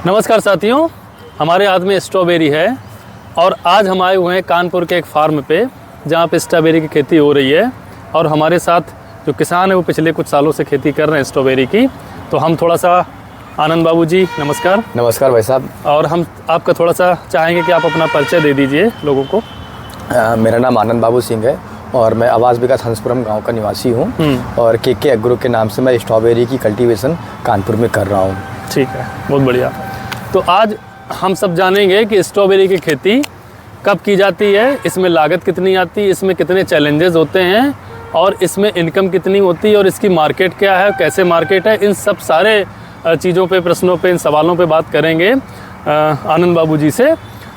नमस्कार साथियों, हमारे हाथ में स्ट्रॉबेरी है और आज हम आए हुए हैं कानपुर के एक फार्म पे जहाँ पे स्ट्रॉबेरी की खेती हो रही है। और हमारे साथ जो किसान है वो पिछले कुछ सालों से खेती कर रहे हैं स्ट्रॉबेरी की। तो हम थोड़ा सा आनंद बाबू जी नमस्कार। नमस्कार भाई साहब। और हम आपका थोड़ा सा चाहेंगे कि आप अपना परिचय दे दीजिए लोगों को। मेरा नाम आनंद बाबू सिंह है और मैं आवास विकास हंसपुरम गांव का निवासी हूं और के एग्रो के नाम से मैं स्ट्रॉबेरी की कल्टीवेशन कानपुर में कर रहा हूं। ठीक है, बहुत बढ़िया। तो आज हम सब जानेंगे कि स्ट्रॉबेरी की खेती कब की जाती है, इसमें लागत कितनी आती है, इसमें कितने चैलेंजेस होते हैं और इसमें इनकम कितनी होती है और इसकी मार्केट क्या है, कैसे मार्केट है। इन सब सारे चीज़ों पे, प्रश्नों पे, इन सवालों पे बात करेंगे आनंद बाबू जी से।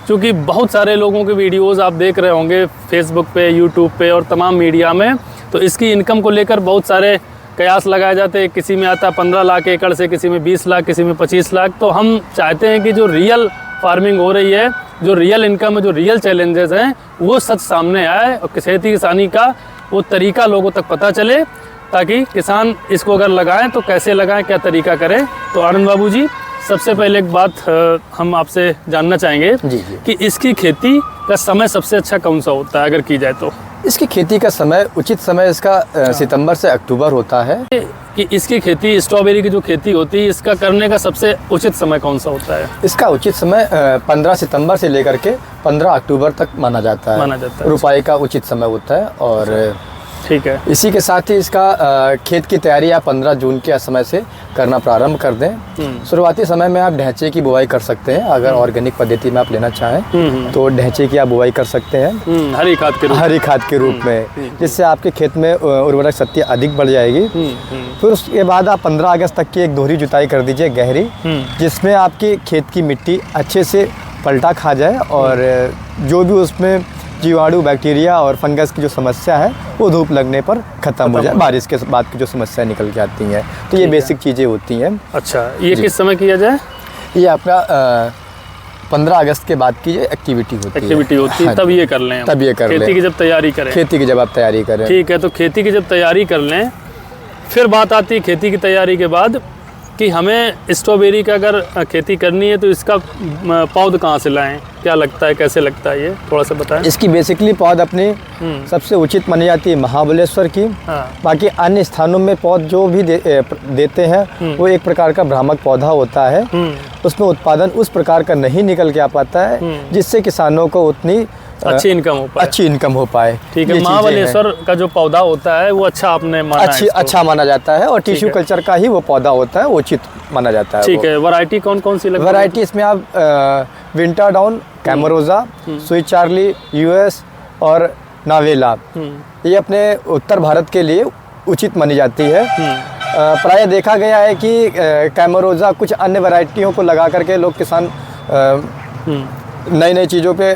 क्योंकि बहुत सारे लोगों के वीडियोस आप देख रहे होंगे फेसबुक पे, यूट्यूब पे और तमाम मीडिया में। तो इसकी इनकम को लेकर बहुत सारे कयास लगाए जाते हैं। किसी में आता 15 लाख एकड़ से, किसी में 20 लाख, किसी में 25 लाख। तो हम चाहते हैं कि जो रियल फार्मिंग हो रही है, जो रियल इनकम है, जो रियल चैलेंजेस हैं, वो सच सामने आए और खेती किसानी का वो तरीका लोगों तक पता चले, ताकि किसान इसको अगर लगाएं तो कैसे लगाएं, क्या तरीका करें। तो आनंद बाबू जी, सबसे पहले एक बात हम आपसे जानना चाहेंगे जी। कि इसकी खेती का समय सबसे अच्छा कौन सा होता है अगर की जाए तो? इसकी खेती का समय, उचित समय इसका सितंबर से अक्टूबर होता है। कि इसकी खेती, स्ट्रॉबेरी की जो खेती होती है, इसका करने का सबसे उचित समय कौन सा होता है? इसका उचित समय 15 सितंबर से लेकर के 15 अक्टूबर तक माना जाता है। रुपाई का उचित समय होता है। और ठीक है, इसी के साथ ही इसका खेत की तैयारी आप 15 जून के समय से करना प्रारंभ कर दें। शुरुआती समय में आप ढैंचे की बुवाई कर सकते हैं। अगर ऑर्गेनिक पद्धति में आप लेना चाहें तो ढैंचे की आप बुवाई कर सकते हैं हरी खाद के रूप में, जिससे आपके खेत में उर्वरक शक्ति अधिक बढ़ जाएगी। फिर उसके बाद आप 15 अगस्त तक की एक दोहरी जुताई कर दीजिए गहरी, जिसमें आपकी खेत की मिट्टी अच्छे से पलटा खा जाए और जो भी उसमें जीवाणु, बैक्टीरिया और फंगस की जो समस्या है वो धूप लगने पर ख़त्म हो जाए। बारिश के बाद की जो समस्या निकल के आती हैं, तो ये बेसिक चीज़ें होती हैं। अच्छा, ये किस समय किया जाए? ये आपका 15 अगस्त के बाद की एक्टिविटी होती है। तब ये कर लें। खेती की जब तैयारी करें। खेती की जब आप तैयारी करें। ठीक है, तो खेती की जब तैयारी कर लें, फिर बात आती है खेती की तैयारी के बाद कि हमें स्ट्रॉबेरी का अगर खेती करनी है तो इसका पौध कहाँ से लाएं, क्या लगता है, कैसे लगता है, ये थोड़ा सा बताएं। इसकी बेसिकली पौध अपनी सबसे उचित मानी जाती है महाबलेश्वर की। बाकी अन्य स्थानों में पौध जो भी देते हैं वो एक प्रकार का भ्रामक पौधा होता है। उसमें उत्पादन उस प्रकार का नहीं निकल के आ पाता है जिससे किसानों को उतनी अच्छी इनकम हो पाए। ठीक है, महाबलेश्वर का जो पौधा होता है वो अच्छा आपने माना अच्छा माना जाता है और टिश्यू कल्चर का ही वो पौधा होता है, वो उचित माना जाता है। ठीक है, वैरायटी कौन कौन सी लगती है? वैरायटी इसमें आप winter dawn, camarosa, sweet charlie, US और नावेला, ये अपने उत्तर भारत के लिए उचित मानी जाती है। प्राय देखा गया है कि कैमरोजा कुछ अन्य वैरायटियों को लगा करके लोग किसान नई नई चीज़ों पे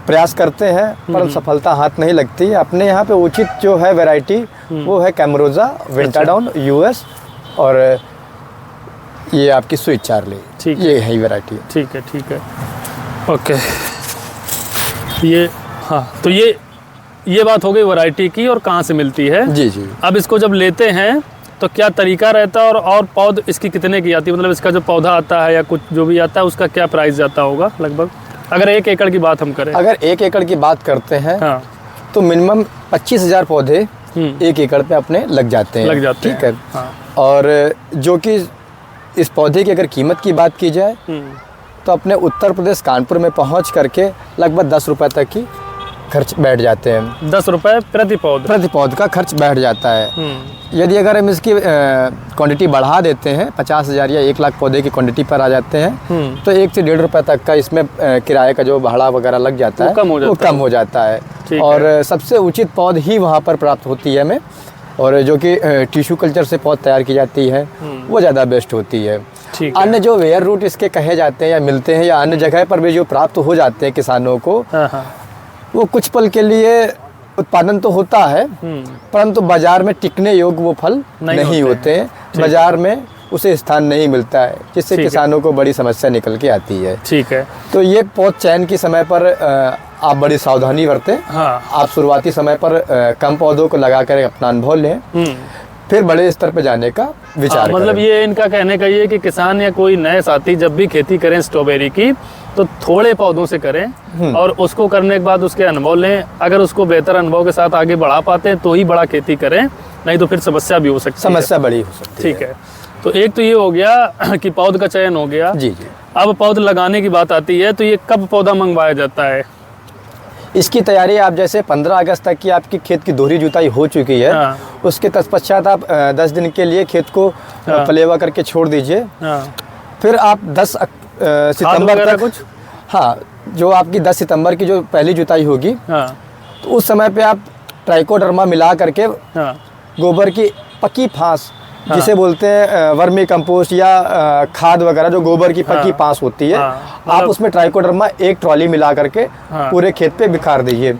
प्रयास करते हैं पर सफलता हाथ नहीं लगती। अपने यहाँ पे उचित जो है वैरायटी वो है कैमरोजा, विंटर डाउन, यूएस और ये आपकी स्वीट चार्ली। ठीक, ये है वैरायटी। ठीक है, ओके। ये हाँ, तो ये बात हो गई वैरायटी की और कहाँ से मिलती है। जी। अब इसको जब लेते हैं तो क्या तरीका रहता है और पौध इसकी कितने की आती है? मतलब इसका जो पौधा आता है या कुछ जो भी आता है उसका क्या प्राइस जाता होगा लगभग, अगर 1 एकड़ की बात हम करें? अगर 1 एकड़ की बात करते हैं तो मिनिमम 25,000 पौधे 1 एकड़ पे अपने लग जाते हैं। ठीक है। और जो कि इस पौधे की अगर कीमत की बात की जाए तो अपने उत्तर प्रदेश कानपुर में पहुंच करके लगभग 10 रुपये तक की खर्च बैठ जाते हैं। 10 रुपये प्रति पौध का खर्च बैठ जाता है। यदि अगर हम इसकी क्वांटिटी बढ़ा देते हैं, 50,000 या 1 लाख पौधे की क्वांटिटी पर आ जाते हैं तो 1 से 1.5 रुपये तक का इसमें किराए का जो भाड़ा वगैरह लग जाता है वो कम हो जाता है। और सबसे उचित पौध ही वहाँ पर प्राप्त होती है हमें, और जो कि टिश्यू कल्चर से पौध तैयार की जाती है वो ज़्यादा बेस्ट होती है। अन्य जो वेयर रूट इसके कहे जाते हैं या मिलते हैं या अन्य जगह पर भी जो प्राप्त हो जाते हैं किसानों को, वो कुछ पल के लिए उत्पादन तो होता है परंतु बाजार में टिकने योग्य वो फल नहीं होते हैं। बाजार में उसे स्थान नहीं मिलता है, जिससे किसानों को बड़ी समस्या निकल के आती है। ठीक है, तो ये पौध चयन के समय पर आप बड़ी सावधानी बरतें। आप शुरुआती समय पर कम पौधों को लगा कर अपना अनुभव लें। फिर बड़े स्तर पे जाने का विचार मतलब करें। ये इनका कहने का ये है कि किसान या कोई नए साथी जब भी खेती करें स्ट्रॉबेरी की तो थोड़े पौधों से करें और उसको करने के बाद उसके अनुभव लें। अगर उसको बेहतर अनुभव के साथ आगे बढ़ा पाते हैं तो ही बड़ा खेती करें, नहीं तो फिर समस्या भी हो सकती है। समस्या बड़ी हो सकती है। ठीक है, तो एक तो ये हो गया कि पौध का चयन हो गया। जी जी। अब पौध लगाने की बात आती है, तो ये कब पौधा मंगवाया जाता है? इसकी तैयारी आप जैसे 15 अगस्त तक की आपकी खेत की दोहरी जुताई हो चुकी है, हाँ। उसके तत्पश्चात आप 10 दिन के लिए खेत को पलेवा करके छोड़ दीजिए। हाँ। फिर आप 10 सितंबर वगैरह तक कुछ? हाँ, जो आपकी 10 सितंबर की जो पहली जुताई होगी, हाँ। तो उस समय पे आप ट्राइकोडर्मा मिला करके हाँ। गोबर की पकी फांस, जिसे बोलते हैं वर्मी कंपोस्ट या खाद वगैरह, जो गोबर की पकी फांस होती है, हाँ, आप उसमें ट्राइकोडर्मा एक ट्रॉली मिला करके हाँ। पूरे खेत पे बिखार दीजिए।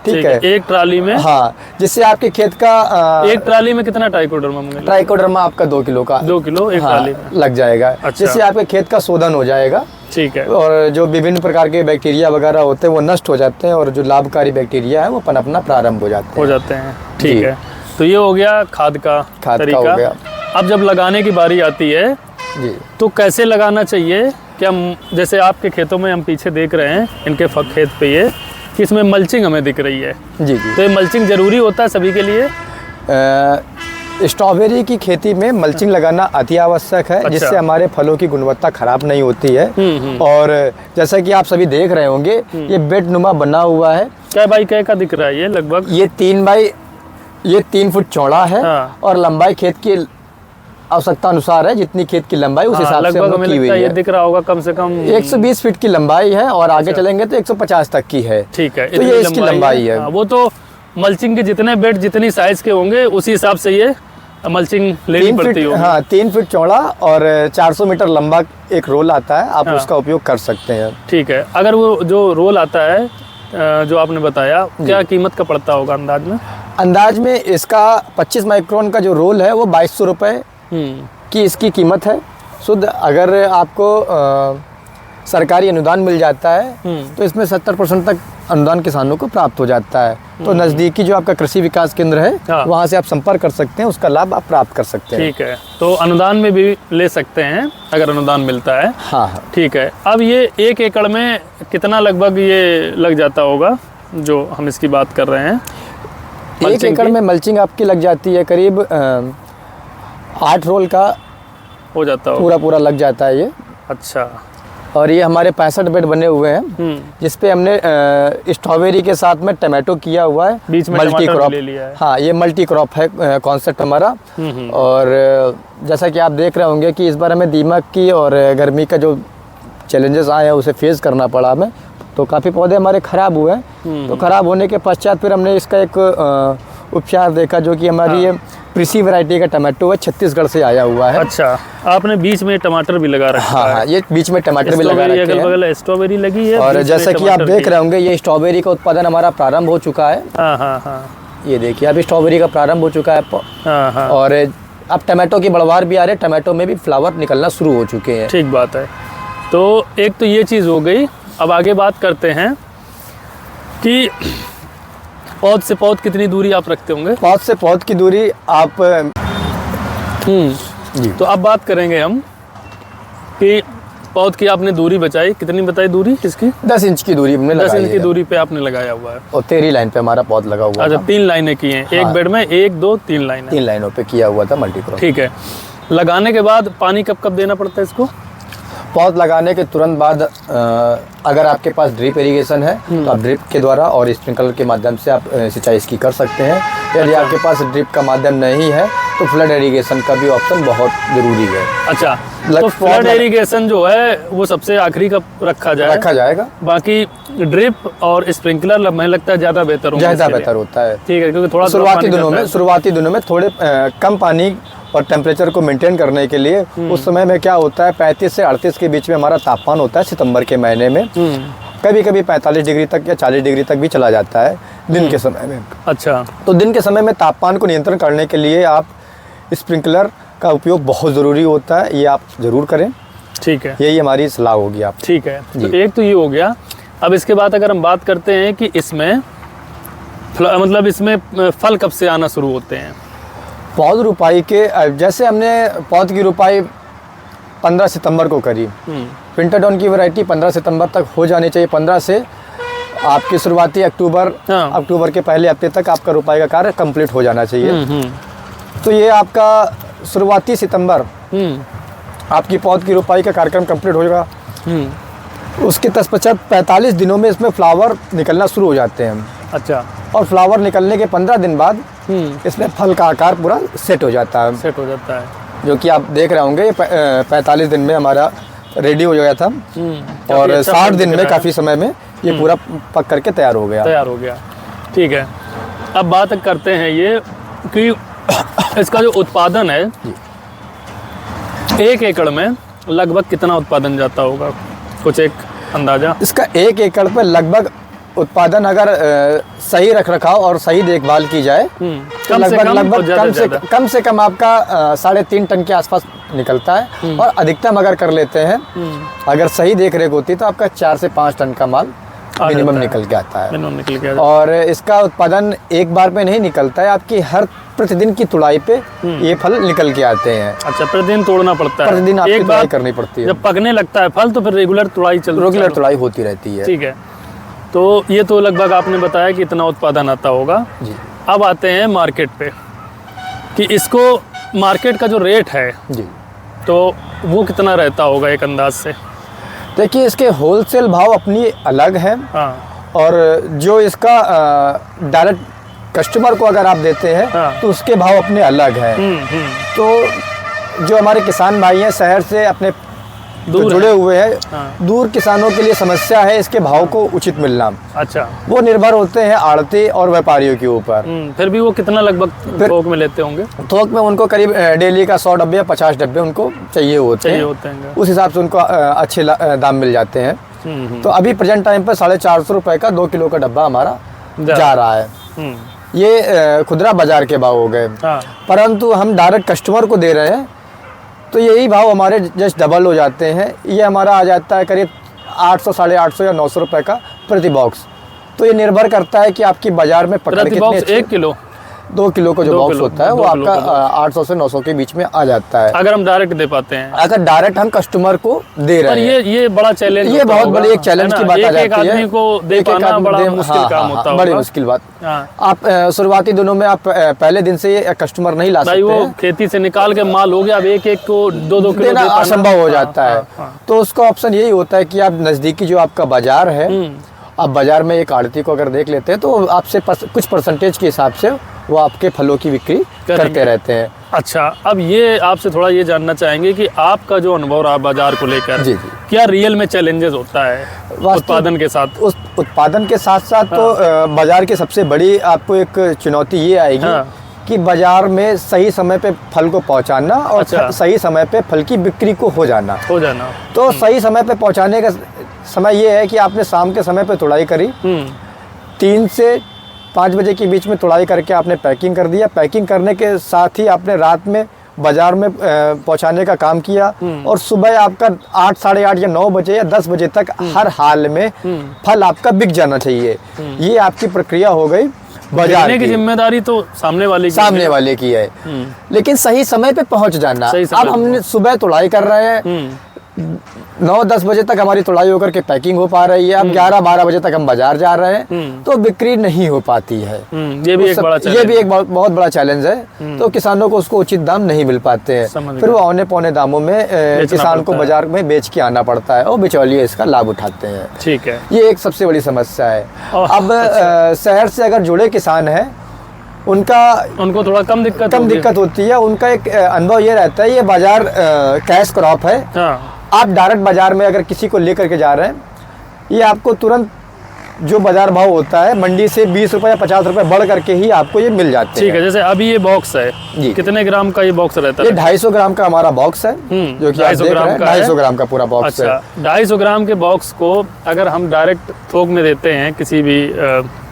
ठीक है। एक ट्राली में? हाँ, जिससे आपके खेत का एक ट्राली में कितना ट्राइकोडर्मा मिलेगा? ट्राइकोडर्मा आपका 2 किलो का 2 किलो एक हाँ, ट्राली में लग जाएगा। अच्छा। जिससे आपके खेत का शोधन हो जाएगा। ठीक है। और जो विभिन्न प्रकार के बैक्टीरिया वगैरह होते हैं वो नष्ट हो जाते हैं, और जो लाभकारी बैक्टीरिया है वो पनपना प्रारंभ हो जाते हैं। ठीक जी। है, तो ये हो गया खाद का तरीका। हो गया। अब जब लगाने की बारी आती है जी। तो कैसे लगाना चाहिए? क्या जैसे आपके खेतों में हम पीछे देख रहे हैं, इनके खेत पे ये कि इसमें मल्चिंग हमें दिख रही है। जी जी। तो ये मल्चिंग जरूरी होता है सभी के लिए? स्ट्रॉबेरी की खेती में मल्चिंग लगाना अति आवश्यक है। अच्छा। जिससे हमारे फलों की गुणवत्ता खराब नहीं होती है। और जैसा कि आप सभी देख रहे होंगे, ये बेड नुमा बना हुआ है। क्या बाई क्या का दिख रहा है ये लगभग? ये 3 फुट चौड़ा है। हाँ। और लंबाई खेत की आवश्यकता अनुसार है, जितनी खेत की लंबाई उस हिसाब से लगभग हमने हमें की हुई लगता है ये है। दिख रहा होगा कम से कम 120 फीट की लंबाई है, और आगे चलेंगे तो 150 तक की है। ठीक है, तो ये इसकी लंबाई है। हाँ, वो तो मल्चिंग के जितने बेड जितनी साइज के होंगे उसी हिसाब से ये मल्चिंग लेनी 3 पड़ती फीट, होगी। हाँ, 3 फीट चौड़ा और 400 मीटर लंबा एक रोल आता है, आप उसका उपयोग कर सकते हैं। ठीक है, अगर वो जो रोल आता है जो आपने बताया, क्या कीमत का पड़ता होगा अंदाज में? अंदाज में इसका 25 माइक्रोन का जो रोल है वो 2200 रुपये की इसकी कीमत है शुद्ध। अगर आपको सरकारी अनुदान मिल जाता है तो इसमें 70% तक अनुदान किसानों को प्राप्त हो जाता है। तो नज़दीकी जो आपका कृषि विकास केंद्र है, हाँ। वहाँ से आप संपर्क कर सकते हैं, उसका लाभ आप प्राप्त कर सकते हैं। ठीक है, तो अनुदान में भी ले सकते हैं अगर अनुदान मिलता है। हाँ हाँ। ठीक है, अब ये 1 एकड़ में कितना लगभग ये लग जाता होगा जो हम इसकी बात कर रहे हैं? 1 एकड़ में मल्चिंग आपकी लग जाती है करीब 8 रोल का हो जाता होगा। पूरा लग जाता है ये। अच्छा। और ये हमारे 65 बेड बने हुए हैं, जिसपे हमने स्ट्रॉबेरी के साथ में टमाटो किया हुआ है। बीच में मल्टी टमाटर क्रॉप भी ले लिया है। हाँ, ये मल्टी क्रॉप है कॉन्सेप्ट हमारा। और जैसा कि आप देख रहे होंगे कि इस बार हमें दीमक की और गर्मी का जो चैलेंजेस आए हैं उसे फेस करना पड़ा हमें। तो काफ़ी पौधे हमारे ख़राब हुए हैं। तो ख़राब होने के पश्चात फिर हमने इसका एक उपचार देखा, जो कि हमारी ये प्रीसी वैरायटी का टमाटो है, छत्तीसगढ़ से आया हुआ है। अच्छा, आपने बीच में टमाटर भी लगा रखा हाँ है? हाँ, ये बीच में टमाटर भी लगा रखे अगल हैं। बगल स्ट्रॉबेरी लगी है और बीच जैसा में कि आप टमाटर देख भी रहे होंगे, ये स्ट्रॉबेरी का उत्पादन हमारा प्रारंभ हो चुका है। हाँ हाँ हाँ ये देखिए, अभी स्ट्रॉबेरी का प्रारंभ हो चुका है। हाँ हाँ। और अब टमाटो की बढ़वार भी आ रहे हैं, टमाटो में भी फ्लावर निकलना शुरू हो चुके हैं। ठीक बात है। तो एक तो ये चीज़ हो गई। अब आगे बात करते हैं कि पौध से पौध कितनी दूरी आप रखते होंगे? पौध से पौध की दूरी आप जी। तो अब बात करेंगे हम कि पौध की आपने दूरी बचाई, कितनी बताई दूरी इसकी? 10 इंच की दूरी हमने 10 लगाई इंच की है। दूरी पे आपने लगाया हुआ है। और 13 लाइन पे हमारा पौध लगा हुआ अच्छा, था। 3 लाइनें की हैं एक बेड में, 1 2 3 लाइनें। 3 लाइनों पे किया हुआ था मल्टी क्रॉप। ठीक है, लगाने के बाद पानी कब कब देना पड़ता है इसको? पौध लगाने के तुरंत बाद अगर आपके पास ड्रिप इरिगेशन है तो आप ड्रिप के द्वारा और स्प्रिंकलर के माध्यम से आप सिंचाई इसकी कर सकते हैं। यदि आपके पास ड्रिप का माध्यम नहीं है तो फ्लड इरिगेशन का भी ऑप्शन बहुत ज़रूरी है। अच्छा, तो फ्लड इरिगेशन जो है वो सबसे आखिरी का रखा जाएगा। बाकी ड्रिप और स्प्रिंकलर मुझे लगता है ज़्यादा बेहतर होगा। ज़्यादा बेहतर होता है। ठीक है, क्योंकि थोड़ा शुरुआती दिनों में थोड़े कम पानी और टेम्परेचर को मेंटेन करने के लिए उस समय में क्या होता है, 35 से 38 के बीच में हमारा तापमान होता है सितंबर के महीने में। कभी कभी 45 डिग्री तक या 40 डिग्री तक भी चला जाता है दिन के समय में। अच्छा, तो दिन के समय में तापमान को नियंत्रण करने के लिए आप स्प्रिंकलर का उपयोग बहुत ज़रूरी होता है, ये आप ज़रूर करें। ठीक है, यही हमारी सलाह होगी आप। ठीक है, तो एक तो ये हो गया। अब इसके बाद अगर हम बात करते हैं कि इसमें मतलब इसमें फल कब से आना शुरू होते हैं? पौध रुपाई के जैसे हमने पौध की रुपाई 15 सितंबर को करी। विंटरडॉन की वैरायटी 15 सितंबर तक हो जानी चाहिए। 15 से आपकी शुरुआती अक्टूबर के पहले हफ्ते तक आपका रुपाई का कार्य कंप्लीट हो जाना चाहिए। तो ये आपका शुरुआती सितंबर आपकी पौध की रुपाई का कार्यक्रम कंप्लीट हो जाएगा। उसके तत्पश्चात 45 दिनों में इसमें फ्लावर निकलना शुरू हो जाते हैं। अच्छा। और फ्लावर निकलने के 15 दिन बाद इसमें फल का आकार पूरा सेट हो जाता है। सेट हो जाता है, जो कि आप देख रहे होंगे 45 दिन में हमारा रेडी हो गया था और 60 दिन में काफ़ी समय में ये पूरा पक करके तैयार हो गया। ठीक है, अब बात करते हैं ये कि इसका जो उत्पादन है 1 एकड़ में लगभग कितना उत्पादन जाता होगा, कुछ एक अंदाजा? इसका 1 एकड़ पे लगभग उत्पादन अगर सही रखरखाव और सही देखभाल की जाए तो लगभग कम से कम आपका 3.5 टन के आसपास निकलता है। और अधिकतम अगर कर लेते हैं, अगर सही देख रेख होती तो आपका 4 से 5 टन का माल मिनिमम निकल के आता है। और इसका उत्पादन एक बार पे नहीं निकलता है, आपकी हर प्रतिदिन की तुड़ाई पे ये फल निकल के आते हैं। अच्छा, प्रतिदिन तोड़ना पड़ता है? प्रतिदिन आपकी तुड़ाई करनी पड़ती है। जब पकने लगता है फल तो फिर रेगुलर तुड़ाई होती रहती है। ठीक है, तो ये तो लगभग आपने बताया कि इतना उत्पादन आता होगा जी। अब आते हैं मार्केट पे कि इसको मार्केट का जो रेट है जी, तो वो कितना रहता होगा एक अंदाज से? देखिए, इसके होलसेल भाव अपनी अलग है। और जो इसका डायरेक्ट कस्टमर को अगर आप देते हैं तो उसके भाव अपने अलग हैं। तो जो हमारे किसान भाई हैं शहर से अपने दूर जुड़े हुए हैं, दूर किसानों के लिए समस्या है इसके भाव को उचित मिलना। अच्छा, वो निर्भर होते हैं आड़ती और व्यापारियों के ऊपर। फिर भी वो कितना लगभग थोक में लेते होंगे? थोक में उनको करीब डेली का 100 डब्बे या 50 डब्बे उनको चाहिए होते हैं। उस हिसाब से उनको अच्छे दाम मिल जाते हैं। तो अभी प्रेजेंट टाइम पर 450 रुपए का 2 किलो का डब्बा हमारा जा रहा है। ये खुदरा बाजार के भाव हो गए। परंतु हम डायरेक्ट कस्टमर को दे रहे हैं तो यही भाव हमारे जस्ट डबल हो जाते हैं। ये हमारा आ जाता है करीब 800, 850 या 900 रुपए का प्रति बॉक्स। तो ये निर्भर करता है कि आपकी बाजार में पकड़ कितनी 1 किलो 2 किलो का जो बॉक्स होता है वो आपका 800 से 900 के बीच में आ जाता है, अगर हम डायरेक्ट दे पाते हैं। अगर डायरेक्ट हम कस्टमर को दे रहे हैं। ये बड़ा चैलेंज, ये बहुत बड़ी एक चैलेंज की बात आ जाती है। एक आदमी को दे पाना बड़ा मुश्किल काम होता है, बड़ी मुश्किल बात। आप शुरुआती दिनों में आप पहले दिन से ये कस्टमर नहीं ला सकते, वो खेती से निकाल के माल हो गया, अब एक को 2-2 किलो देना असंभव हो जाता है। तो उसका ऑप्शन यही होता है कि आप नजदीकी जो आपका बाजार है, आप बाजार में एक आड़ती को अगर देख लेते हैं तो आपसे कुछ परसेंटेज के हिसाब से वो आपके फलों की बिक्री करते रहते हैं। अच्छा, अब ये आपसे थोड़ा ये जानना चाहेंगे कि आपका जो अनुभव रहा बाजार को लेकर, क्या रियल में चैलेंजेस होता है उत्पादन के साथ? उस उत्पादन के साथ साथ तो बाजार की सबसे बड़ी आपको एक चुनौती ये आएगी कि बाजार में सही समय पे फल को पहुंचाना और सही समय पे फल की बिक्री को हो जाना। तो सही समय पे पहुंचाने का समय ये है कि आपने शाम के समय पे तुड़ाई करी, 3 से 5 बजे के बीच में तुड़ाई करके आपने पैकिंग कर दिया। पैकिंग करने के साथ ही आपने रात में बाजार में पहुंचाने का काम किया और सुबह आपका 8, साढ़े 8 या 9 बजे या 10 बजे तक हर हाल में फल आपका बिक जाना चाहिए। ये आपकी प्रक्रिया हो गई। बाजार की जिम्मेदारी तो सामने वाले की है, लेकिन सही समय पे पहुंच जाना। अब हमने सुबह तुड़ाई कर रहे हैं, 9-10 बजे तक हमारी तुड़ाई होकर के पैकिंग हो पा रही है। अब 11-12 बजे तक हम बाजार जा रहे हैं तो बिक्री नहीं हो पाती है। ये भी एक बहुत बड़ा चैलेंज है। तो किसानों को उसको उचित दाम नहीं मिल पाते हैं, फिर वो औने पौने दामों में किसान को बाजार में बेच के आना पड़ता है और बिचौलिए इसका लाभ उठाते हैं। ठीक है, ये एक सबसे बड़ी समस्या है। अब शहर से अगर जुड़े किसान हैं उनको थोड़ा कम दिक्कत होती है। उनका एक अनुभव ये रहता है, ये बाजार कैश क्रॉप है। आप डायरेक्ट बाजार में अगर किसी को लेकर के जा रहे हैं, ये आपको तुरंत जो बाजार भाव होता है मंडी से 20 रुपए या 50 रुपए बढ़ करके ही आपको ये मिल जाते हैं। ठीक है, जैसे अभी ये बॉक्स है जी, कितने ग्राम का ये बॉक्स रहता है? ये 250 ग्राम का हमारा बॉक्स है, जो कि 250 ग्राम का पूरा बॉक्स है। 250 ग्राम के बॉक्स को अगर हम डायरेक्ट थोक में देते हैं किसी भी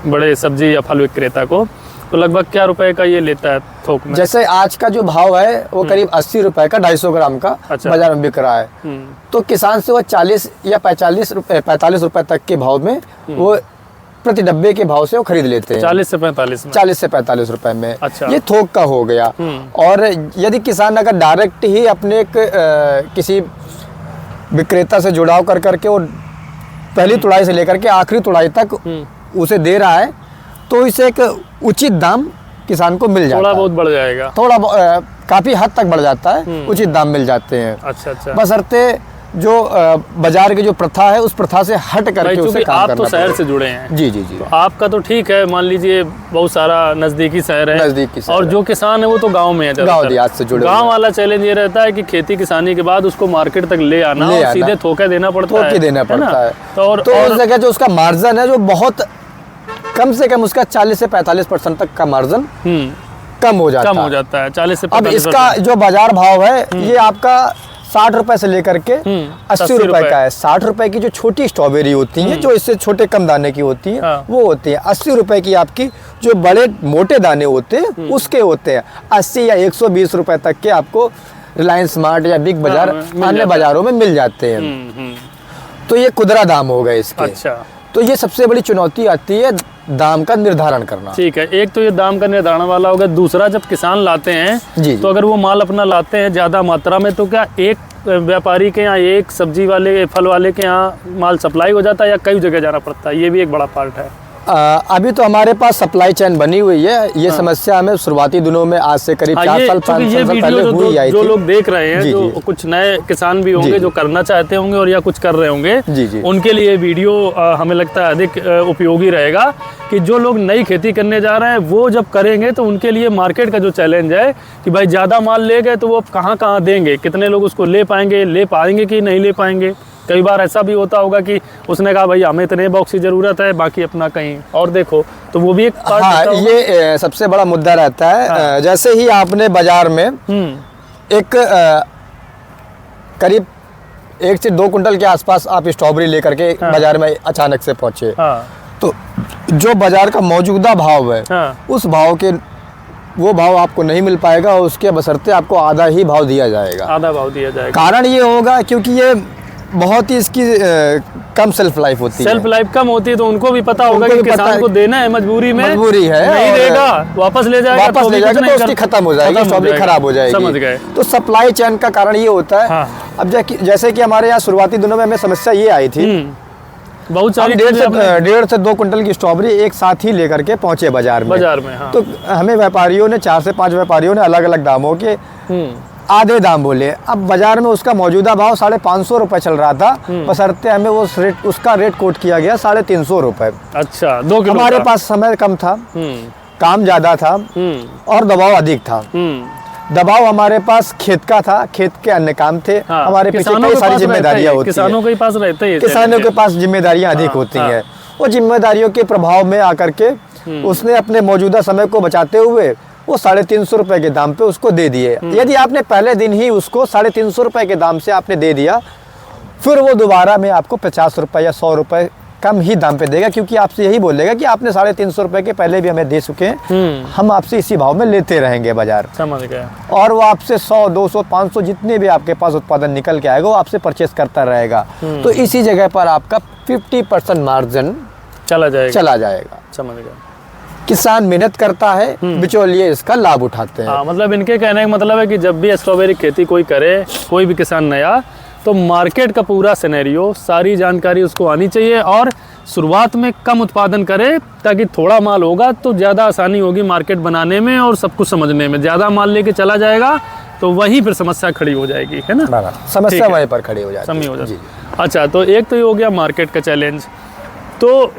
बड़े सब्जी या फल विक्रेता को, तो लगभग क्या रुपए का ये लेता है थोक में? जैसे आज का जो भाव है वो करीब 80 रुपए का 250 ग्राम का बाजार में बिक रहा है। तो किसान से वो 40 या 45 रुपए तक के भाव में वो प्रति डब्बे के भाव से वो खरीद लेते हैं 40 से 45 में। 40 से 45 रुपए में। अच्छा। ये थोक का हो गया। और यदि किसान अगर डायरेक्ट ही अपने किसी विक्रेता से जुड़ाव कर करके वो पहली तुड़ाई से लेकर के आखिरी तुड़ाई तक उसे दे रहा है, तो इसे एक उचित दाम किसान को मिल जाता है। थोड़ा बहुत बढ़ जाएगा, काफी हद तक बढ़ जाता है, उचित दाम मिल जाते हैं। अच्छा अच्छा। बशर्ते जो बाजार की जो प्रथा है उस प्रथा से हट करके उसे काम आप करना तो शहर पड़ेगा। से जुड़े हैं। जी जी जी। तो आपका तो ठीक है, मान लीजिए बहुत सारा नजदीकी शहर है, नजदीकी शहर और है। जो किसान है वो तो गांव में है, गांव देहात से जुड़े गांव हुए हैं। वाला चैलेंज ये रहता है कि खेती किसानी के बाद उसको मार्केट तक ले आना ले और आना। सीधे थोके देना पड़ता है, थोक ही देना पड़ता है। तो उस जगह जो उसका मार्जिन है जो बहुत कम से कम उसका 40 से 45% तक का मार्जिन कम हो जाता है। 40 से 45%। अब इसका जो बाजार भाव है ये आपका 60 रुपए से लेकर के 80 रुपए का है। 60 रुपए की जो छोटी स्ट्रॉबेरी होती है, जो इससे छोटे कम दाने की होती है, हाँ। वो होती है। 80 रुपए की आपकी जो बड़े मोटे दाने होते हैं उसके होते हैं। 80 या 120 रुपए तक के आपको रिलायंस स्मार्ट या बिग बाजार अन्य बाजारों में मिल जाते हैं। तो ये खुदरा दाम हो गए इसके। अच्छा। तो ये सबसे बड़ी चुनौती आती है दाम का निर्धारण करना। ठीक है, एक तो ये दाम का निर्धारण वाला होगा। दूसरा, जब किसान लाते हैं जी। तो अगर वो माल अपना लाते हैं ज़्यादा मात्रा में, तो क्या एक व्यापारी के यहाँ, एक सब्जी वाले फल वाले के यहाँ माल सप्लाई हो जाता है या कई जगह जाना पड़ता है? ये भी एक बड़ा पार्ट है। अभी तो हमारे पास सप्लाई चेन बनी हुई है। ये समस्या हमें शुरुआती दिनों में आज से करीब 4 साल 5 साल पहले हुई आई थी। जो लोग देख रहे हैं, जी, जो जी। कुछ नए किसान भी होंगे जो करना चाहते होंगे और या कुछ कर रहे होंगे, जी, जी। उनके लिए वीडियो हमें लगता है अधिक उपयोगी रहेगा कि जो लोग नई खेती करने जा रहे हैं वो जब करेंगे तो उनके लिए मार्केट का जो चैलेंज है कि भाई ज़्यादा माल ले गए तो वो कहाँ कहाँ देंगे, कितने लोग उसको ले पाएंगे कि नहीं ले पाएंगे। कई बार ऐसा भी होता होगा कि उसने कहा भाई हमें इतने बॉक्स की ज़रूरत है, बाकी अपना कहीं और देखो, तो वो भी एक पार्ट हाँ, ये सबसे बड़ा मुद्दा रहता है। हाँ। जैसे ही आपने बाजार में एक करीब 1 से 2 कुंटल के आसपास आप स्ट्रॉबेरी लेकर के बाजार में अचानक से पहुंचे, हाँ। तो जो बाजार का मौजूदा भाव है हाँ। उस भाव के वो भाव आपको नहीं मिल पाएगा। उसके बशर्ते आपको आधा ही भाव दिया जाएगा। आधा भाव दिया जाएगा। कारण ये होगा क्योंकि ये बहुत ही इसकी कम सेल्फ लाइफ होती है। सेल्फ लाइफ कम होती है, तो उनको भी पता होगा कि किसान को देना है, मजबूरी है, नहीं देगा वापस ले जाएगा तो उसकी खत्म हो जाएगी, स्ट्रॉबेरी खराब हो जाएगी। समझ गए। तो सप्लाई चेन का कारण ये होता है। हाँ। अब जैसे कि हमारे यहाँ शुरुआती दिनों में हमें समस्या ये आई थी, बहुत सारी 1.5 से 2 कुंटल की स्ट्रॉबेरी एक साथ ही लेकर के पहुंचे बाजार में। हाँ। तो हमें व्यापारियों ने 4 से 5 व्यापारियों ने अलग अलग दामों के आधे दाम बोले। अब बाजार में उसका मौजूदा भाव 550 रुपए चल रहा था, बशर्ते हमें उसका रेट कोट किया गया 350 रुपए। अच्छा, 2 किलो हमारे पास समय कम था, काम ज्यादा था और दबाव अधिक था। दबाव हमारे पास खेत का था, खेत के अन्य काम थे। हाँ, हमारे पीछे कई सारी जिम्मेदारियां होती हैं। किसानों के पास रहते हैं, किसानों के पास जिम्मेदारियां अधिक होती हैं। वो जिम्मेदारियों के प्रभाव में आकर के उसने अपने मौजूदा समय को बचाते हुए वो 350 रुपए के दाम पे उसको दे दिए। यदि आपने पहले दिन ही उसको 350 रुपए के दाम से आपने दे दिया, फिर वो दोबारा में आपको 50 रुपए या 100 रुपए कम ही दाम पे देगा, क्योंकि आपसे यही बोलेगा कि आपने 350 रुपए के पहले भी हमें दे चुके हैं, हम आपसे इसी भाव में लेते रहेंगे बाजार। समझ गया। और वो आपसे 100, 200, 500 जितने भी आपके पास उत्पादन निकल के आएगा वो आपसे परचेस करता रहेगा। तो इसी जगह पर आपका 50% मार्जिन चला जाएगा। समझ गया। किसान मेहनत करता है, बिचौलिए इसका लाभ उठाते हैं। हाँ, मतलब इनके कहने का मतलब है कि जब भी स्ट्रॉबेरी खेती कोई करे, कोई भी किसान नया, तो मार्केट का पूरा सिनेरियो, सारी जानकारी उसको आनी चाहिए और शुरुआत में कम उत्पादन करे, ताकि थोड़ा माल होगा तो ज़्यादा आसानी होगी मार्केट बनाने में और सब कुछ समझने में। ज़्यादा माल लेके चला जाएगा तो वहीं पर समस्या खड़ी हो जाएगी, है ना? समस्या वहीं पर खड़ी हो जाती है। अच्छा, तो एक तो ये हो गया मार्केट का चैलेंज। तो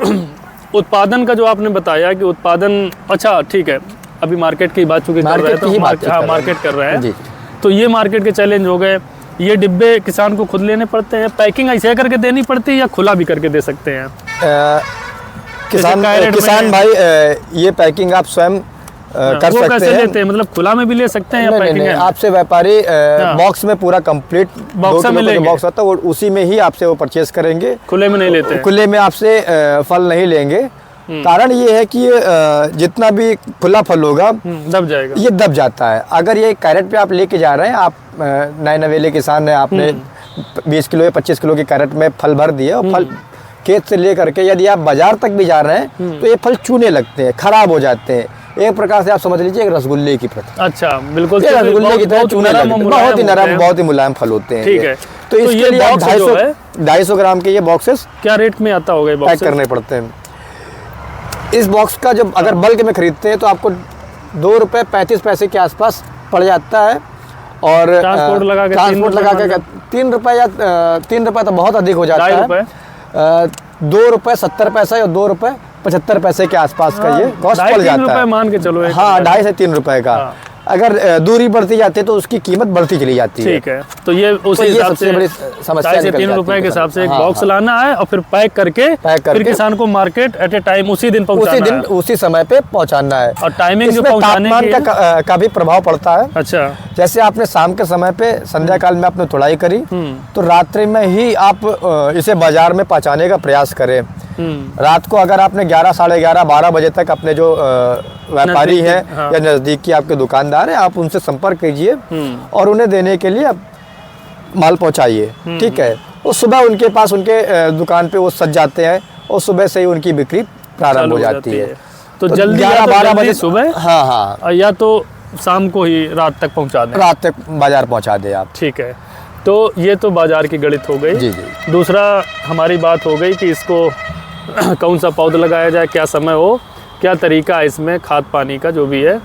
उत्पादन का जो आपने बताया कि उत्पादन, अच्छा ठीक है, अभी मार्केट की बात चूंकि कर रहे हैं तो मार्केट कर रहे हैं, तो ये मार्केट के चैलेंज हो गए। ये डिब्बे किसान को खुद लेने पड़ते हैं, पैकिंग ऐसे करके देनी पड़ती है या खुला भी करके दे सकते हैं? किसान भाई ये पैकिंग आप स्वयं कर सकते कैसे हैं। लेते हैं? मतलब खुला में भी ले सकते हैं या पैकिंग है? आपसे व्यापारी बॉक्स में पूरा कंप्लीट बॉक्स आता है, उसी में ही आपसे वो परचेस करेंगे। खुले में नहीं लेते? खुले में आपसे फल नहीं लेंगे। कारण ये है कि जितना भी खुला फल होगा दब जाएगा, ये दब जाता है। अगर ये कैरेट पे आप लेके जा रहे हैं, आप नए नवेले किसान हैं, आपने 20 किलो या 25 किलो की कैरेट में फल भर दिए और फल खेत से लेकर के यदि आप बाजार तक भी जा रहे हैं तो ये फल चूने लगते हैं, खराब हो जाते हैं। एक प्रकार से आप समझ लीजिए एक रसगुल्ले की प्रथा। अच्छा, बिल्कुल ये रसगुल्ले की तरह चूने लगते हैं, बहुत ही नरम, बहुत ही मुलायम फल होते हैं। ठीक है। तो इसके लिए आप 250 ग्राम के ये बॉक्सेस क्या रेट में आता होगा? पैक करने पड़ते हैं। इस बॉक्स का जब अगर बल्क में खरीदते हैं तो आपको ₹2.35 के आसपास पड़ जाता है। और ट्रांसपोर्ट लगा के ₹3 या ₹3 तो बहुत अधिक हो जाता है। ₹2.70 या ₹2.75 के आसपास का ये कॉस्ट पड़ जाता है। मान के चलो। हाँ, ₹2.5 से ₹3 का। अगर दूरी बढ़ती जाती है तो उसकी कीमत बढ़ती चली जाती है। ठीक है, तो ये उसी हिसाब से बड़ी समस्या ₹2.5 से ₹3 के हिसाब से एक बॉक्स लाना है और फिर पैक करके फिर किसान को मार्केट एट ए टाइम उसी दिन पहुंचाना है, उसी समय पे पहुंचाना है। और टाइमिंग जो पहुंचाने तापमान का भी प्रभाव पड़ता है। अच्छा, जैसे आपने शाम के समय पे संध्या काल में आपने तुड़ाई करी तो रात्रि में ही आप इसे बाजार में पहुंचाने का प्रयास करें। रात को अगर आपने 11, साढ़े 11, 12 बजे तक अपने जो व्यापारी हैं या नज़दीक की आपके दुकानदार हैं, आप उनसे संपर्क कीजिए और उन्हें देने के लिए माल पहुंचाइए। ठीक है, और सुबह उनके पास उनके दुकान पे वो सज जाते हैं और सुबह से ही उनकी बिक्री प्रारंभ हो जाती है। तो जल्दी 11-12 बजे सुबह, हाँ, या तो शाम को ही रात तक पहुंचा दें, रात तक बाजार पहुंचा दें आप। ठीक है, तो ये तो बाजार की गणित हो गई। जी जी। दूसरा हमारी बात हो गई कि इसको कौन सा पौधा लगाया जाए, क्या समय हो, क्या तरीका है इसमें, खाद पानी का जो भी है।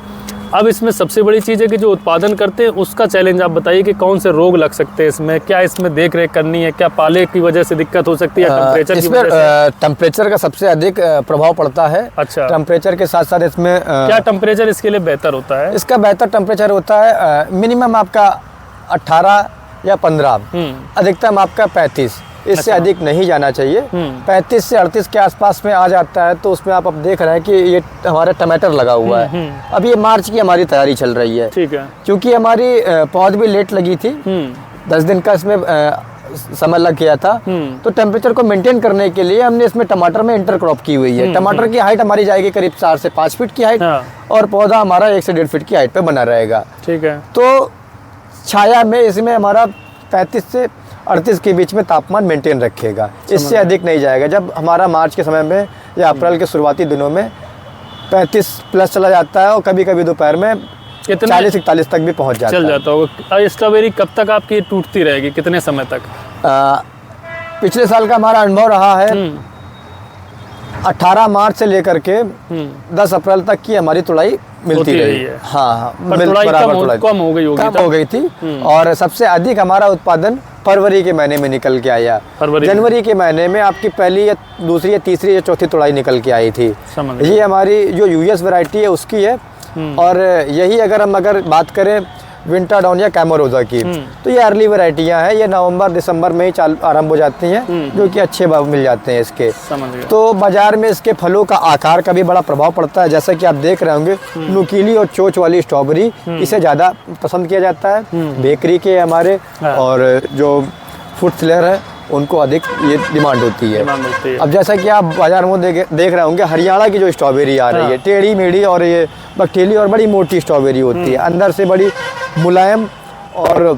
अब इसमें सबसे बड़ी चीज़ है कि जो उत्पादन करते हैं उसका चैलेंज आप बताइए कि कौन से रोग लग सकते हैं इसमें, क्या इसमें देख रेख करनी है, क्या पाले की वजह से दिक्कत हो सकती है, टेम्परेचर की वजह से? टेम्परेचर का सबसे अधिक प्रभाव पड़ता है। अच्छा, टेम्परेचर के साथ साथ इसमें क्या टेम्परेचर इसके लिए बेहतर होता है? इसका बेहतर टेम्परेचर होता है मिनिमम आपका 18 या 15, अधिकतम आपका 35। इससे अधिक नहीं जाना चाहिए। 35 से 38 के आसपास में आ जाता है तो उसमें आप अब देख रहे हैं कि ये हमारा टमाटर लगा हुआ है। अब ये मार्च की हमारी तैयारी चल रही है। ठीक है, क्योंकि हमारी पौध भी लेट लगी थी, 10 दिन का इसमें समय लग गया था। तो टेम्परेचर को मेंटेन करने के लिए हमने इसमें टमाटर में इंटरक्रॉप की हुई है। टमाटर की हाइट हमारी जाएगी करीब 4 से 5 फीट की हाइट, और पौधा हमारा 1 से 1.5 फीट की हाइट पे बना रहेगा। ठीक है, तो छाया में इसमें हमारा 35 से 38 के बीच में तापमान मेंटेन रखेगा, इससे अधिक नहीं जाएगा। जब हमारा मार्च के समय में या अप्रैल के शुरुआती दिनों में 35 प्लस चला जाता है और कभी कभी दोपहर में 40-41 तक भी पहुंच जाता है। चल जाता होगा। स्ट्रॉबेरी कब तक आपकी टूटती रहेगी, कितने समय तक? पिछले साल का हमारा अनुभव रहा है 18 मार्च से लेकर के 10 अप्रैल तक की हमारी तुड़ाई मिलती रही है। हाँ, कम हो गई थी। और सबसे अधिक हमारा उत्पादन फरवरी के महीने में निकल के आया। जनवरी के महीने में आपकी पहली या दूसरी या तीसरी या चौथी तुड़ाई निकल के आई थी। ये हमारी जो यूएस वैरायटी है उसकी है। और यही अगर बात करें विंटर डाउन या कैमोरोजा की, तो ये अर्ली वैरायटियां हैं। ये नवंबर दिसंबर में ही आरंभ हो जाती हैं, जो कि अच्छे भाव मिल जाते हैं इसके। तो बाजार में इसके फलों का आकार का भी बड़ा प्रभाव पड़ता है। जैसा कि आप देख रहे होंगे, नुकीली और चोंच वाली स्ट्रॉबेरी इसे ज़्यादा पसंद किया जाता है। बेकरी के हमारे और जो फूड सेलर है उनको अधिक ये डिमांड होती है। अब जैसा कि आप बाजार में देख रहे होंगे, हरियाणा की जो स्ट्रॉबेरी आ रही है, टेढ़ी मेढ़ी और ये बकटेली और बड़ी मोटी स्ट्रॉबेरी होती है, अंदर से बड़ी मुलायम, और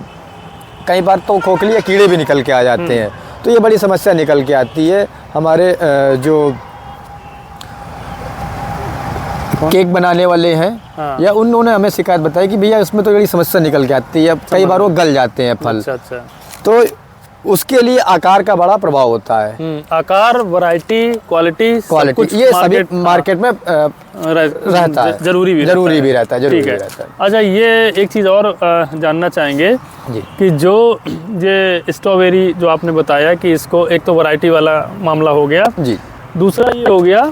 कई बार तो खोखली या कीड़े भी निकल के आ जाते हैं। तो ये बड़ी समस्या निकल के आती है। हमारे जो केक बनाने वाले हैं या उन्होंने हमें शिकायत बताई कि भैया इसमें तो बड़ी समस्या निकल के आती है, कई बार वो गल जाते हैं फल। अच्छा। तो उसके लिए आकार का बड़ा प्रभाव होता है। आकार, वैरायटी, क्वालिटी ये सभी मार्केट में रहता है, जरूरी भी रहता है। अच्छा, ये एक चीज़ और जानना चाहेंगे कि जो ये स्ट्रॉबेरी जो आपने बताया कि इसको एक तो वैरायटी वाला मामला हो गया जी, दूसरा ये हो गया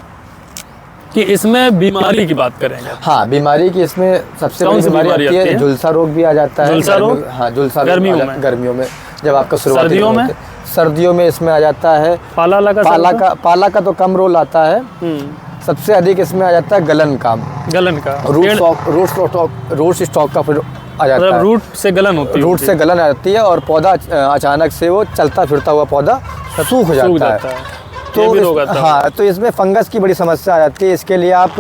कि इसमें बीमारी की बात करेंगे। हाँ, बीमारी की इसमें सबसे बड़ी बीमारी आती है, झुलसा रोग भी आ जाता है। झुलसा रोग? हाँ, झुलसा गर्मियों में जब आपका सर्दियों में इसमें आ जाता है। पाला का तो कम रोल आता है। सबसे अधिक इसमें आ जाता है गलन का रूट स्टॉक का फिर आ जाता है। रूट से गलन होती है। रूट से गलन आती है और पौधा अचानक से वो चलता फिरता हुआ पौधा सूख जाता है। तो हाँ, तो इसमें फंगस की बड़ी समस्या आ जाती है। इसके लिए आप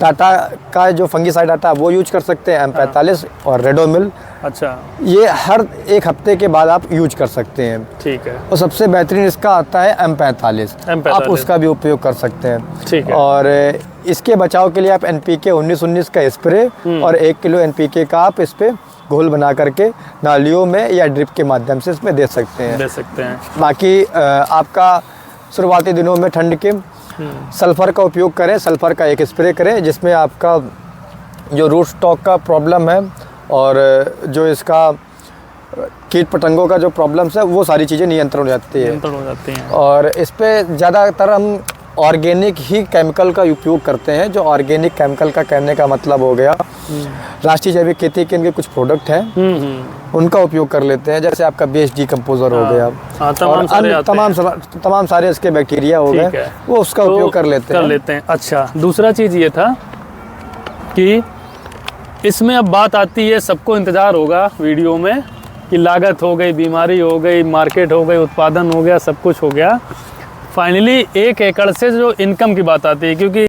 टाटा का जो फंगीसाइड आता है वो यूज कर सकते हैं, M45 और रेडोमिल। अच्छा, ये हर एक हफ्ते के बाद आप यूज कर सकते हैं। ठीक है। और सबसे बेहतरीन इसका आता है M45, आप उसका भी उपयोग कर सकते हैं। ठीक है। और इसके बचाव के लिए आप NPK 19-19 का स्प्रे और 1 किलो NPK का आप इस पे घोल बना करके नालियों में या ड्रिप के माध्यम से इसमें दे सकते हैं। दे सकते हैं। बाकी आपका शुरुआती दिनों में ठंड के सल्फ़र का उपयोग करें, सल्फ़र का एक स्प्रे करें जिसमें आपका जो रूट स्टॉक का प्रॉब्लम है और जो इसका कीट पतंगों का जो प्रॉब्लम्स है वो सारी चीज़ें नियंत्रण हो जाती है। नियंत्रण हो जाती हैं। और इस पे ज़्यादातर हम ऑर्गेनिक ही केमिकल का उपयोग करते हैं। जो ऑर्गेनिक केमिकल का कहने का मतलब हो गया, राष्ट्रीय जैविक खेती के इनके कुछ प्रोडक्ट हैं उनका उपयोग कर लेते हैं, जैसे आपका बेस्ट डीकम्पोजर हो गया तमाम सारे तमाम सारे इसके बैक्टीरिया हो गए, वो उसका उपयोग कर लेते हैं। अच्छा, दूसरा चीज़ ये था कि इसमें अब बात आती है, सबको इंतज़ार होगा वीडियो में कि लागत हो गई, बीमारी हो गई, मार्केट हो गई, उत्पादन हो गया, सब कुछ हो गया। फाइनली 1 एकड़ से जो इनकम की बात आती है, क्योंकि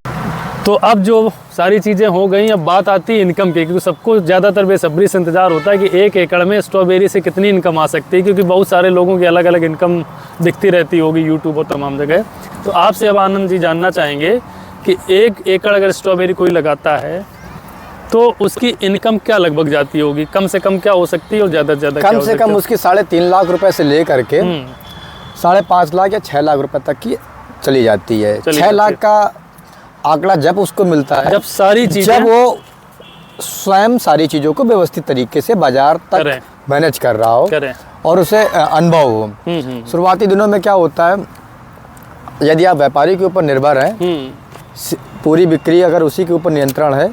तो अब जो सारी चीज़ें हो गई, अब बात आती है इनकम की, क्योंकि सबको ज़्यादातर बेसब्री से इंतज़ार होता है कि 1 एकड़ में स्ट्रॉबेरी से कितनी इनकम आ सकती है, क्योंकि बहुत सारे लोगों की अलग अलग इनकम दिखती रहती होगी यूट्यूब और तमाम जगह। तो आपसे अब आनंद जी जानना चाहेंगे कि 1 एकड़ अगर स्ट्रॉबेरी कोई लगाता है तो उसकी इनकम क्या लगभग जाती होगी, कम से कम क्या हो सकती है और ज़्यादा से ज़्यादा कम से कम उसकी 3.5 लाख रुपए से ले करके 5.5 लाख या 6 लाख रुपए तक की चली जाती है। 6 लाख का आंकड़ा जब उसको मिलता है, जब सारी चीजें, जब वो स्वयं सारी चीज़ों को व्यवस्थित तरीके से बाजार तक मैनेज कर रहा हो और उसे अनुभव हो। शुरुआती दिनों में क्या होता है, यदि आप व्यापारी के ऊपर निर्भर हैं, पूरी बिक्री अगर उसी के ऊपर नियंत्रण है,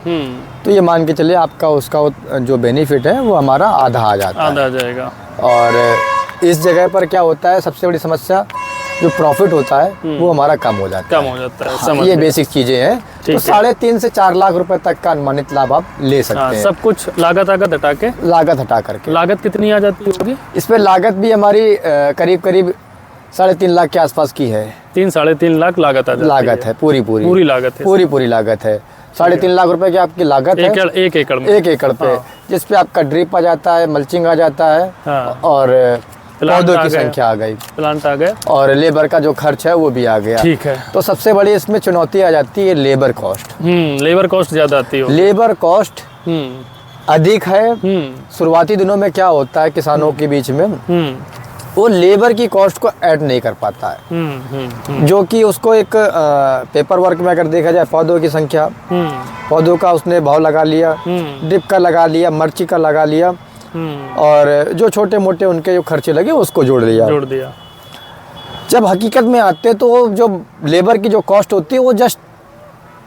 तो ये मान के चलिए आपका उसका जो बेनिफिट है वो हमारा आधा आ जाएगा। और इस जगह पर क्या होता है, सबसे बड़ी समस्या जो प्रॉफिट होता है वो हमारा कम हो जाता है। हाँ, ये बेसिक चीज़ें हैं। तो 3.5 से 4 लाख रुपए तक का अनुमानित लाभ आप ले सकते हैं। सब कुछ लागत हटा करके। लागत कितनी आ जाती होगी इस पर? लागत भी हमारी करीब 3.5 लाख के आसपास की है। 3-3.5 लाख लागत आ जाती है। पूरी लागत है। पूरी लागत है। 3.5 लाख रुपए की आपकी लागत है 1 एकड़ में। 1 एकड़ पे, जिसपे आपका ड्रिप आ जाता है, मल्चिंग आ जाता है, और पौधों की संख्या आ गई, प्लांट आ गए, और लेबर का जो खर्च है वो भी आ गया। ठीक है। तो सबसे बड़ी इसमें चुनौती आ जाती है लेबर कॉस्ट। लेबर कॉस्ट ज्यादा आती है। लेबर कॉस्ट अधिक है। शुरुआती दिनों में क्या होता है किसानों के बीच में, वो लेबर की कॉस्ट को ऐड नहीं कर पाता है, जो कि उसको एक पेपर वर्क में अगर देखा जाए, पौधों की संख्या, पौधों का उसने भाव लगा लिया, ड्रिप का लगा लिया, मर्ची का लगा लिया, और जो छोटे मोटे उनके जो खर्चे लगे उसको जोड़ दिया। जब हकीकत में आते तो वो जो लेबर की जो कॉस्ट होती है वो जस्ट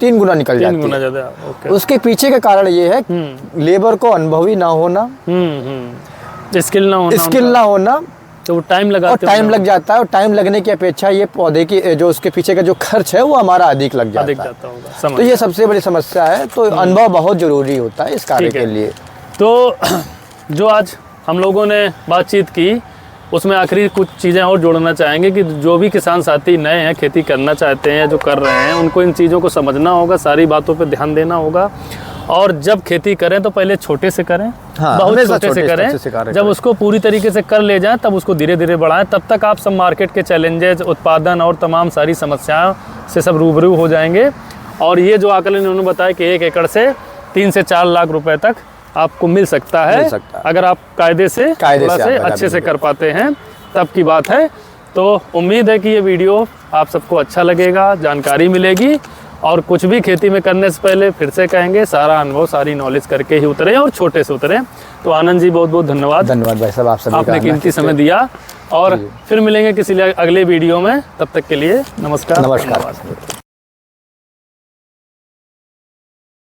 3 गुना निकल जाती है। उसके पीछे का कारण ये है लेबर को अनुभवी ना होना, स्किल ना होना, तो टाइम लग जाता है। और टाइम लगने की अपेक्षा ये पौधे की जो उसके पीछे का जो खर्च है वो हमारा अधिक लग जाता है। तो ये सबसे बड़ी समस्या है। तो अनुभव बहुत जरूरी होता है इस कार्य के लिए। तो जो आज हम लोगों ने बातचीत की, उसमें आखिरी कुछ चीज़ें और जोड़ना चाहेंगे कि जो भी किसान साथी नए हैं, खेती करना चाहते हैं, जो कर रहे हैं, उनको इन चीज़ों को समझना होगा, सारी बातों पे ध्यान देना होगा। और जब खेती करें तो पहले छोटे से करें, बहुत छोटे से करें। जब उसको पूरी तरीके से कर ले जाएं, तब उसको धीरे धीरे बढ़ाएं। तब तक आप सब मार्केट के चैलेंजेस, उत्पादन और तमाम सारी समस्याओं से सब रूबरू हो जाएंगे। और ये जो आकलन इन्होंने बताया कि 1 एकड़ से 3 से 4 लाख रुपए तक आपको मिल सकता है, अगर आप कायदे से अच्छे से कर पाते हैं, तब की बात है। तो उम्मीद है कि ये वीडियो आप सबको अच्छा लगेगा, जानकारी मिलेगी। और कुछ भी खेती में करने से पहले फिर से कहेंगे, सारा अनुभव, सारी नॉलेज करके ही उतरें और छोटे से उतरें। तो आनंद जी, बहुत बहुत धन्यवाद भाई साहब, आपने कीमती समय दिया। और फिर मिलेंगे किसी अगले वीडियो में, तब तक के लिए नमस्कार।